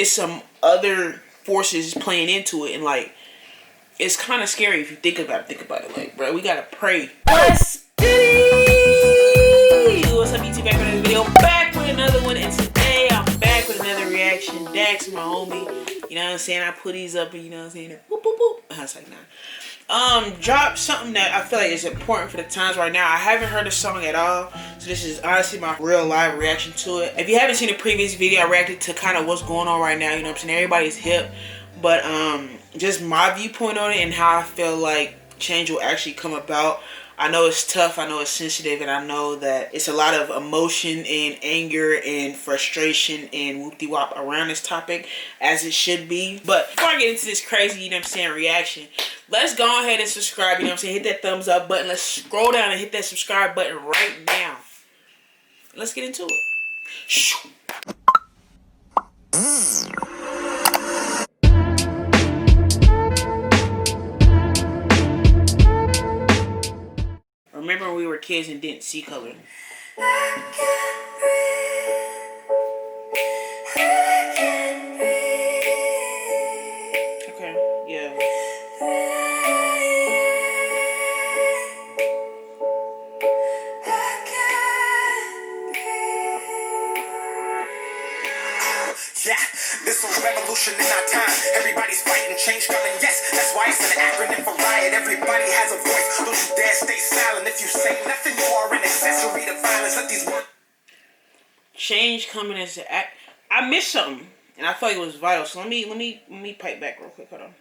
it's some other forces playing into it, and like it's kind of scary if you think about it. Like, bro, we gotta pray. What's good? What's up, YouTube? Back with another video. Back with another one, and today I'm back with another reaction. Dax, my homie. You know what I'm saying? I put these up, and you know what I'm saying? Boop, boop, boop. I was like, nah. Drop something that I feel like is important for the times right now. I haven't heard the song at all, so this is honestly my real live reaction to it. If you haven't seen the previous video, I reacted to kind of what's going on right now. You know what I'm saying? Everybody's hip, but just my viewpoint on it and how I feel like change will actually come about. I know it's tough, I know it's sensitive, and I know that it's a lot of emotion and anger and frustration and whoop-de-wop around this topic, as it should be. But before I get into this crazy, you know what I'm saying, reaction, let's go ahead and subscribe, you know what I'm saying, hit that thumbs up button. Let's scroll down and hit that subscribe button right now. Let's get into it. Remember when we were kids and didn't see color? Okay, yeah. Yeah, this is a revolution in our time. Everybody's fighting, change coming, yes. That's why it's an acronym for riot. Everybody has a voice. Don't you dare stay silent. If you say nothing, you are an accessory to violence. Let these words. Change coming as an act. I missed something, and I thought it was vital. So let me pipe back real quick. Hold on.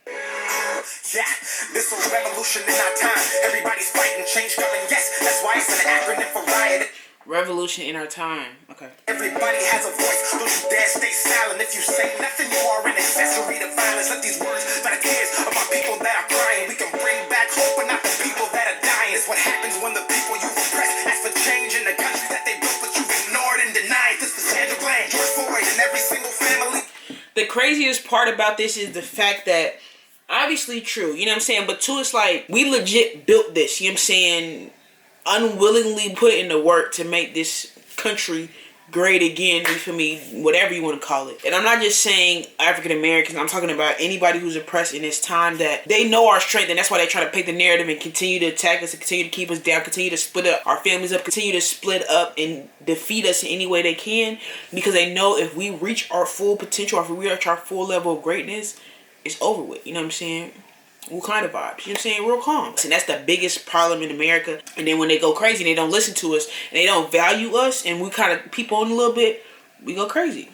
Yeah, this is a revolution in our time. Everybody's fighting, change coming, yes. That's why it's an acronym for riot. Revolution in our time. Okay. Everybody has a voice. Don't you dare stay silent. If you say nothing, you are an accessory to violence. Let these words that are tears of our people that are crying. We can bring back hope, but not the people that are dying. It's what happens when the people you oppress ask for change in the country that they built, but you've ignored and denied. This was Sandra Bland, George Floyd, and every single family. The craziest part about this is the fact that obviously true, you know what I'm saying? But two, it's like we legit built this, you know what I'm saying? Unwillingly put in the work to make this country great again, you feel me, whatever you want to call it. And I'm not just saying African Americans, I'm talking about anybody who's oppressed in this time, that they know our strength, and that's why they try to paint the narrative and continue to attack us and continue to keep us down, continue to split up our families up, continue to split up and defeat us in any way they can, because they know if we reach our full potential, if we reach our full level of greatness, it's over with, you know what I'm saying? What kind of vibes? You know what I'm saying? Real calm. And that's the biggest problem in America. And then when they go crazy, they don't listen to us, and they don't value us, and we kind of peep on a little bit, we go crazy.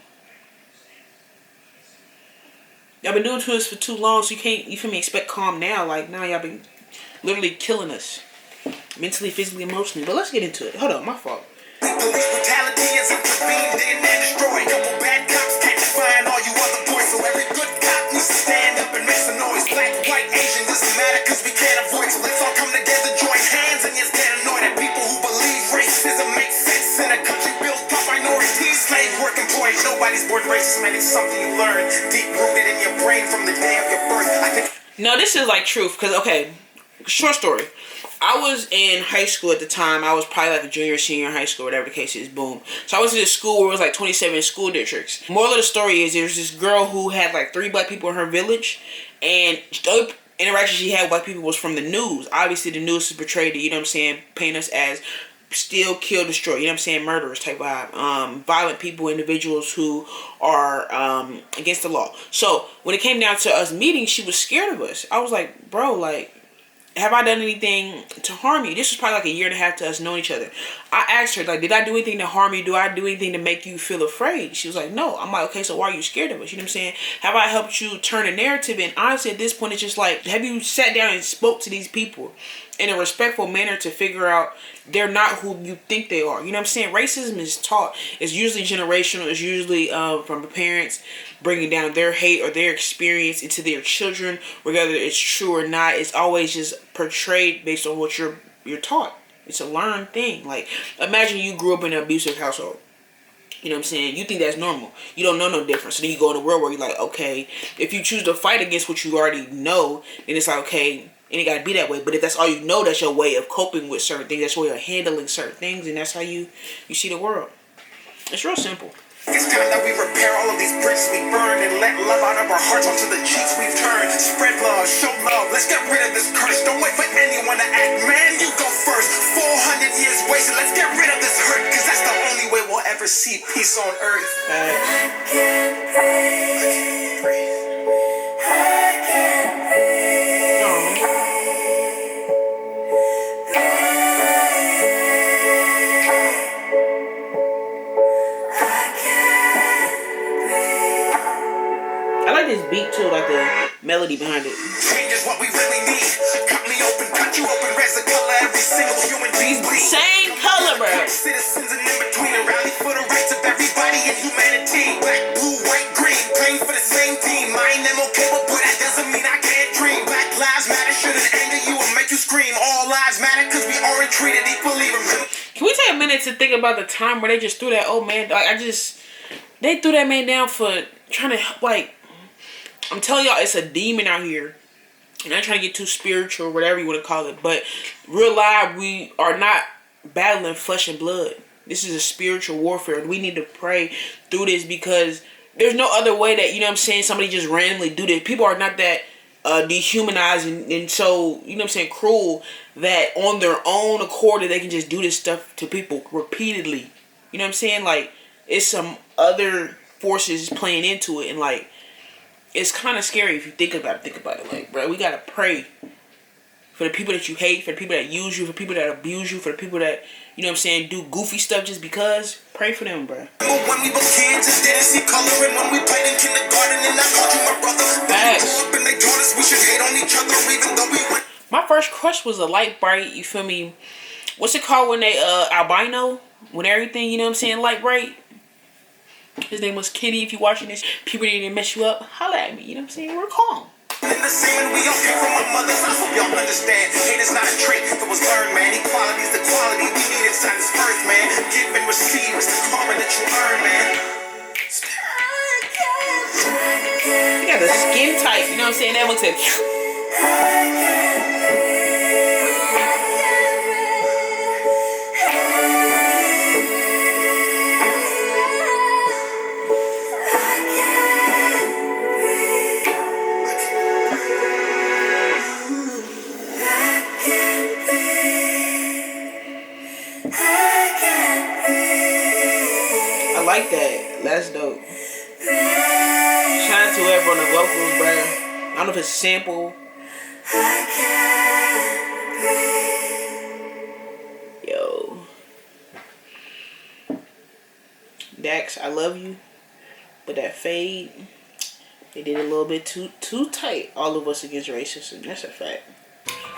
Y'all been doing to us for too long, so you can't, you feel me, expect calm now. Like, now y'all been literally killing us. Mentally, physically, emotionally. But let's get into it. Hold on, my fault. Police brutality is intervened in and destroyed. Couple bad cops can't define all you other boys. So every good cop needs to stand up and make some noise. Black, white, Asian, doesn't matter because we can't avoid. So let's all come together, join hands, and just get annoyed at people who believe racism makes sense in a country built by minorities, slave work employees. Nobody's born racist, man. It's something you learn deep rooted in your brain from the day of your birth. I think. No, this is like truth, because okay, short story. I was in high school at the time. I was probably like a junior, senior in high school, whatever the case is, boom. So I was in a school where it was like 27 school districts. Moral of the story is there's this girl who had like 3 black people in her village, and the only interaction she had with white people was from the news. Obviously the news is portrayed, you know what I'm saying, paint us as steal, kill, destroy, you know what I'm saying, murderers type vibe. Violent people, individuals who are against the law. So when it came down to us meeting, she was scared of us. I was like, bro, like, have I done anything to harm you? This was probably like a year and a half to us knowing each other. I asked her, like, did I do anything to harm you? Do I do anything to make you feel afraid? She was like, no. I'm like, okay, so why are you scared of us? You know what I'm saying? Have I helped you turn a narrative? And honestly, at this point, it's just like, have you sat down and spoke to these people in a respectful manner to figure out they're not who you think they are? You know what I'm saying? Racism is taught. It's usually generational. It's usually from the parents bringing down their hate or their experience into their children, whether it's true or not. It's always just portrayed based on what you're taught. It's a learned thing. Like, imagine you grew up in an abusive household. You know what I'm saying? You think that's normal. You don't know no difference. So then you go in a world where you're like, okay, if you choose to fight against what you already know, then it's like, okay, and it got to be that way. But if that's all you know, that's your way of coping with certain things. That's your way of handling certain things. And that's how you see the world. It's real simple. It's time that we repair all of these bridges we burn and let love out of our hearts onto the cheeks we've turned. Spread love, show love, let's get rid of this curse. Don't wait for anyone to act, man, you go first. 400 years wasted, let's get rid of this hurt, cause that's the only way we'll ever see peace on earth. I can't breathe. I can't breathe. I like this beat too, like the melody behind it. Change is what we really need. Cut me open, cut you open, raise the color every single human being bleed. Same color, bro. Citizens and in between and rally for the rights of everybody in humanity. Black, blue, white, green, playing for the same team. Mine them okay, but that doesn't mean I can't dream. Black lives matter, shouldn't anger you or make you scream. All lives matter cause we aren't treated equally. Can we take a minute to think about the time where they just threw that old man? Like they threw that man down for trying to like. I'm telling y'all, it's a demon out here. And I'm trying to get too spiritual, whatever you want to call it. But real life, we are not battling flesh and blood. This is a spiritual warfare. And we need to pray through this because there's no other way that, you know what I'm saying, somebody just randomly do this. People are not that dehumanized and so, you know what I'm saying, cruel that on their own accord that they can just do this stuff to people repeatedly. You know what I'm saying? Like, it's some other forces playing into it and like, it's kind of scary if you think about it. Like, bro, we gotta pray for the people that you hate, for the people that use you, for the people that abuse you, for the people that, you know what I'm saying, do goofy stuff just because. Pray for them, bro. When we were kids and didn't see color, and when we played in kindergarten and I called you my brother. Facts. Up and they told us we should hate on each other even though we went. My first crush was a light bright, you feel me? What's it called when they albino? When everything, you know what I'm saying, light bright? His name was Kenny. If you're watching this, people didn't mess you up, holla at me. You know what I'm saying? We're calm. In the same and we all came from our mothers. I hope y'all understand. Hate is not a trait that was learned, man. Equality is the quality we need inside this earth, man. Give and receive is the karma that you earn, man. You got the skin tight. You know what I'm saying? That looks like. I like that. That's dope. Shout out to whoever on the vocals, bro. I don't know if it's a sample. Yo. Dax, I love you. But that fade, they did a little bit too tight. All of us against racism. That's a fact.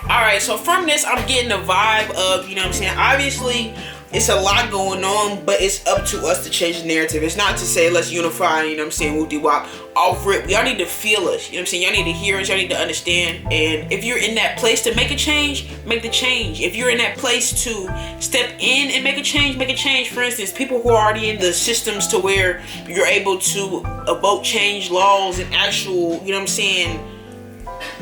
Alright, so from this, I'm getting the vibe of, you know what I'm saying, obviously, it's a lot going on, but it's up to us to change the narrative. It's not to say let's unify, you know what I'm saying, whoop-de-wop, off rip. Y'all need to feel us, you know what I'm saying, y'all need to hear us, y'all need to understand, and if you're in that place to make a change, make the change. If you're in that place to step in and make a change. For instance, people who are already in the systems to where you're able to evoke change laws and actual, you know what I'm saying,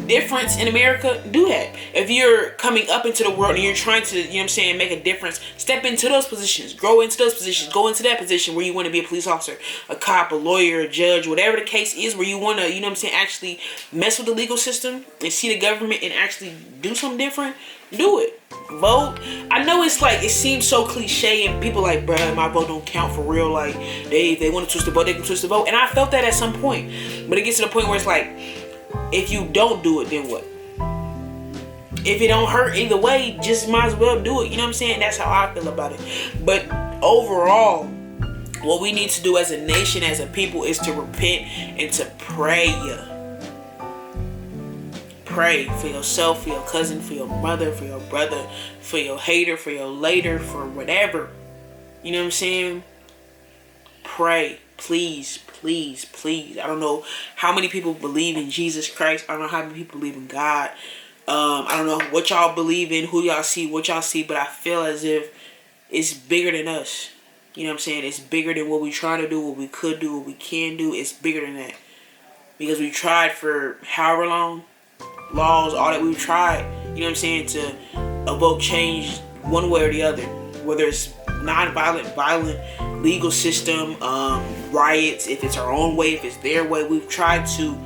difference in America, do that. If you're coming up into the world and you're trying to, you know what I'm saying, make a difference, step into those positions, grow into those positions, go into that position where you want to be a police officer, a cop, a lawyer, a judge, whatever the case is, where you want to, you know what I'm saying, actually mess with the legal system and see the government and actually do something different. Do it. Vote. I know it's like, it seems so cliche and people like, bruh, my vote don't count for real. Like, they want to twist the vote, they can twist the vote. And I felt that at some point. But it gets to the point where it's like, if you don't do it, then what? If it don't hurt either way, just might as well do it. You know what I'm saying? That's how I feel about it. But overall, what we need to do as a nation, as a people, is to repent and to pray. Pray for yourself, for your cousin, for your mother, for your brother, for your hater, for your later, for whatever. You know what I'm saying? Pray. Please, please, please. I don't know how many people believe in Jesus Christ. I don't know how many people believe in God. I don't know what y'all believe in, who y'all see, what y'all see, but I feel as if it's bigger than us. You know what I'm saying? It's bigger than what we try to do, what we could do, what we can do. It's bigger than that. Because we tried for however long, laws, all that we've tried, you know what I'm saying, to evoke change one way or the other. Whether it's non-violent, violent, legal system, riots, if it's our own way, if it's their way. We've tried to,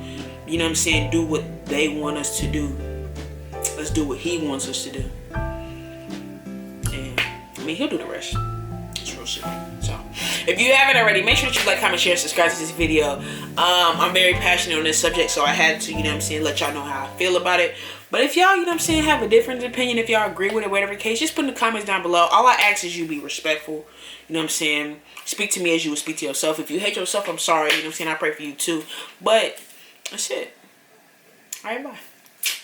you know what I'm saying, do what they want us to do. Let's do what he wants us to do. And I mean, he'll do the rest. It's real simple. So if you haven't already, make sure that you like, comment, share, and subscribe to this video. I'm very passionate on this subject, so I had to, you know what I'm saying, let y'all know how I feel about it. But if y'all, you know what I'm saying, have a different opinion, if y'all agree with it, whatever the case, just put in the comments down below. All I ask is you be respectful. You know what I'm saying? Speak to me as you would speak to yourself. If you hate yourself, I'm sorry. You know what I'm saying? I pray for you too. But that's it. All right, bye.